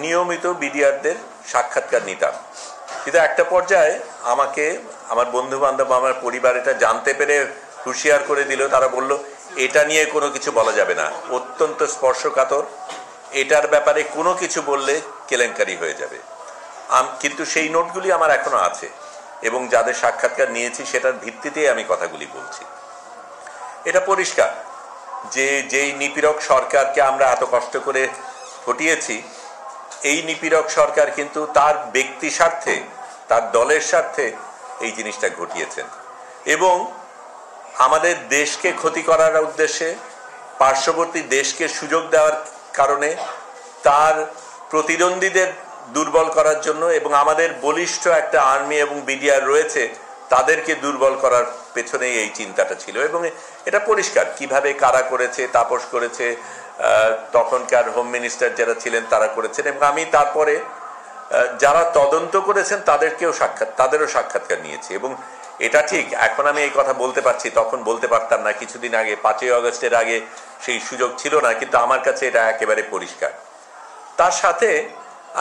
নিয়মিত বিডিআরদের সাক্ষাৎকার নিতাম, কিন্তু একটা পর্যায়ে আমাকে আমার বন্ধু বান্ধব আমার পরিবার এটা জানতে পেরে হুঁশিয়ার করে দিল। তারা বলল এটা নিয়ে কোনো কিছু বলা যাবে না, অত্যন্ত স্পর্শকাতর, এটার ব্যাপারে কোনো কিছু বললে কেলেঙ্কারি হয়ে যাবে। কিন্তু সেই নোটগুলি আমার এখনো আছে এবং যাদের সাক্ষাৎকার নিয়েছি সেটার ভিত্তিতেই আমি কথাগুলি বলছি। এটা পরিষ্কার যে যেই নিপীড়ক সরকারকে আমরা এত কষ্ট করে হটিয়েছি, এই নিপীড়ক সরকার কিন্তু তার ব্যক্তি স্বার্থে, তার দলের স্বার্থে এই জিনিসটা ঘটিয়েছেন এবং আমাদের দেশকে ক্ষতি করার উদ্দেশ্যে, পার্শ্ববর্তী দেশকে সুযোগ দেওয়ার কারণে, তার প্রতিদ্বন্দ্বীদের দুর্বল করার জন্য এবং আমাদের বলিষ্ঠ একটা আর্মি এবং বিডিআর রয়েছে তাদেরকে দুর্বল করার পেছনেই এই চিন্তাটা ছিল। এবং এটা পরিষ্কার কিভাবে কারা করেছে, তাপস করেছে, তখনকার হোম মিনিস্টার যারা ছিলেন তারা করেছেন এবং আমি তারপরে যারা তদন্ত করেছেন তাদেরও সাক্ষাৎকার নিয়েছি। এবং এটা ঠিক এখন আমি এই কথা বলতে পারছি, তখন বলতে পারতাম না, কিছুদিন আগে 5ই আগস্টের আগে সেই সুযোগ ছিল না, কিন্তু আমার কাছে এটা একেবারে পরিষ্কার। তার সাথে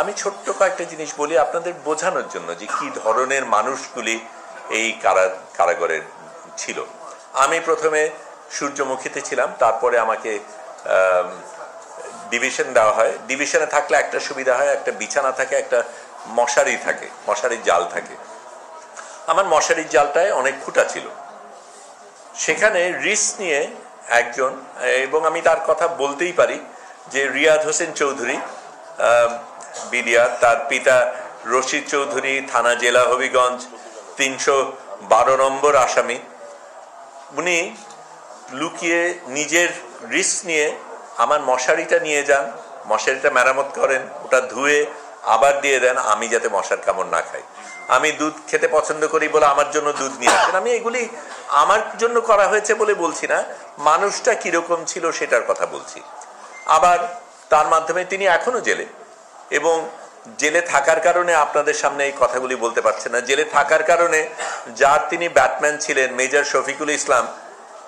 আমি ছোট্ট কয়েকটা জিনিস বলি আপনাদের বোঝানোর জন্য যে কি ধরনের মানুষগুলি এই কারাগারে ছিল। আমি প্রথমে সূর্যমুখীতে ছিলাম, তারপরে আমাকে ডিভিশন দেওয়া হয়। ডিভিশনে থাকলে একটা সুবিধা হয়, একটা বিছানা থাকে, একটা মশারি থাকে, মশারির জাল থাকে। আমার মশারির জালটায় অনেক খুঁটা ছিল, সেখানে রিস্ক নিয়ে একজন, এবং আমি তার কথা বলতেই পারি যে রিয়াদ হোসেন চৌধুরী বিডিআর, তার পিতা রশিদ চৌধুরী থানা জেলা হবিগঞ্জ 312 নম্বর আসামি, উনি লুকিয়ে নিজের রিস্ক নিয়ে আমার মশারিটা নিয়ে যান, মশারিটা মেরামত করেন, ওটা ধুয়ে আবার দিয়ে দেন আমি যাতে মশার কামড় না খাই। আমি দুধ খেতে পছন্দ করি বলে আমার জন্য দুধ নিয়ে আসেন। আমি এগুলি আমার জন্য করা হয়েছে বলে বলছি না, মানুষটা কিরকম ছিল সেটার কথা বলছি। আবার তার মাধ্যমে তিনি এখনো জেলে, এবং জেলে থাকার কারণে আপনাদের সামনে এই কথাগুলি বলতে পারছেন না। জেলে থাকার কারণে যার তিনি ব্যাটম্যান ছিলেন মেজর শফিকুল ইসলাম,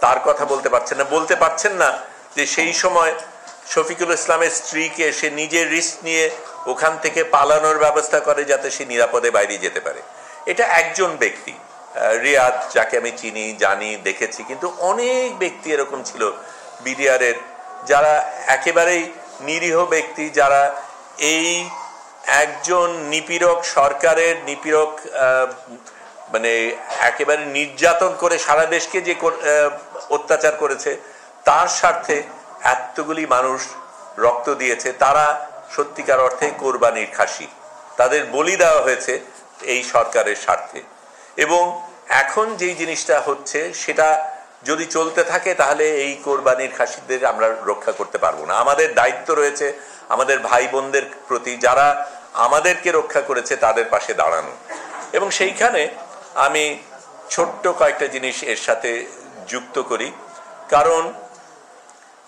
তার কথা বলতে পারছেন না যে সেই সময় শফিকুল ইসলামের স্ত্রীকে সে নিজের রিস্ক নিয়ে ওখান থেকে পালানোর ব্যবস্থা করে যাতে সে নিরাপদে বাইরে যেতে পারে। এটা একজন ব্যক্তি রিয়াদ, যাকে আমি চিনি, জানি, দেখেছি, কিন্তু অনেক ব্যক্তি এরকম ছিল বিডিআরের যারা একেবারেই নিরীহ ব্যক্তি, যারা এই একজন নিপীড়ক সরকারের মানে একেবারে নির্যাতন করে সারা দেশকে যে অত্যাচার করেছে তার স্বার্থে এতগুলি মানুষ রক্ত দিয়েছে। তারা সত্যিকার অর্থে কোরবানির খাসি, তাদের বলি দেওয়া হয়েছে এই সরকারের স্বার্থে। এবং এখন যেই জিনিসটা হচ্ছে সেটা যদি চলতে থাকে তাহলে এই কোরবানির খাসিদের আমরা রক্ষা করতে পারবো না। আমাদের দায়িত্ব রয়েছে আমাদের ভাই বোনদের প্রতি, যারা আমাদেরকে রক্ষা করেছে তাদের পাশে দাঁড়ানো। এবং সেইখানে আমি ছোট্ট কয়েকটা জিনিস এর সাথে যুক্ত করি, কারণ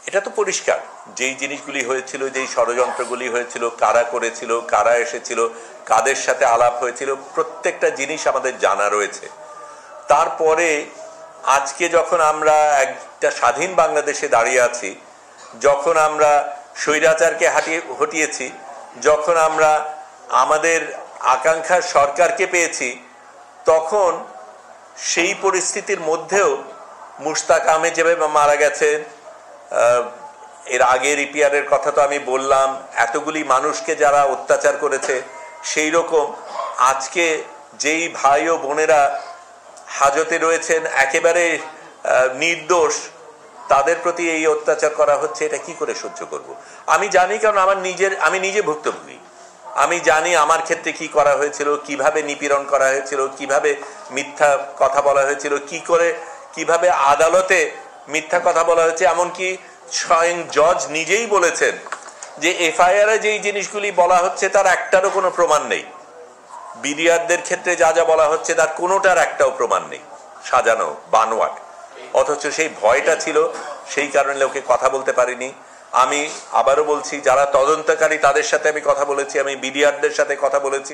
এটা তো পরিষ্কার যেই জিনিসগুলি হয়েছিল, যেই ষড়যন্ত্রগুলি হয়েছিল, কারা করেছিল, কারা এসেছিল, কাদের সাথে আলাপ হয়েছিল, প্রত্যেকটা জিনিস আমাদের জানা রয়েছে। তারপরে আজকে যখন আমরা একটা স্বাধীন বাংলাদেশে দাঁড়িয়ে আছি, যখন আমরা স্বৈরাচারকে হটিয়েছি, যখন আমরা আমাদের আকাঙ্ক্ষার সরকারকে পেয়েছি, তখন সেই পরিস্থিতির মধ্যেও মুশতাক আহমেদ যেভাবে মারা গেছেন, এর আগের ইপিআরের কথা তো আমি বললাম, এতগুলি মানুষকে যারা অত্যাচার করেছে, সেই রকম আজকে যেই ভাই ও বোনেরা হাজতে রয়েছেন একেবারে নির্দোষ, তাদের প্রতি এই অত্যাচার করা হচ্ছে, এটা কি করে সহ্য করব? আমি জানি, কারণ আমি নিজে ভুক্তভোগী। আমি জানি আমার ক্ষেত্রে কি করা হয়েছিল, কিভাবে নিপীড়ন করা হয়েছিল, কিভাবে মিথ্যা কথা বলা হয়েছিল, কিভাবে আদালতে মিথ্যা কথা বলা হয়েছে। এমনকি স্বয়ং জজ নিজেই বলেছেন যে এফআইআরে যেই জিনিসগুলি বলা হচ্ছে তার একটারও কোনো প্রমাণ নেই। বিডিআরদের ক্ষেত্রে যা যা বলা হচ্ছে তার কোনোটার একটাও প্রমাণ নেই, সাজানো, বানোয়াট। অথচ সেই ভয়টা ছিল, সেই কারণে লোকে কথা বলতে পারেনি। আমি আবারও বলছি, যারা তদন্তকারী তাদের সাথে আমি কথা বলেছি, আমি বিডিআরদের সাথে কথা বলেছি।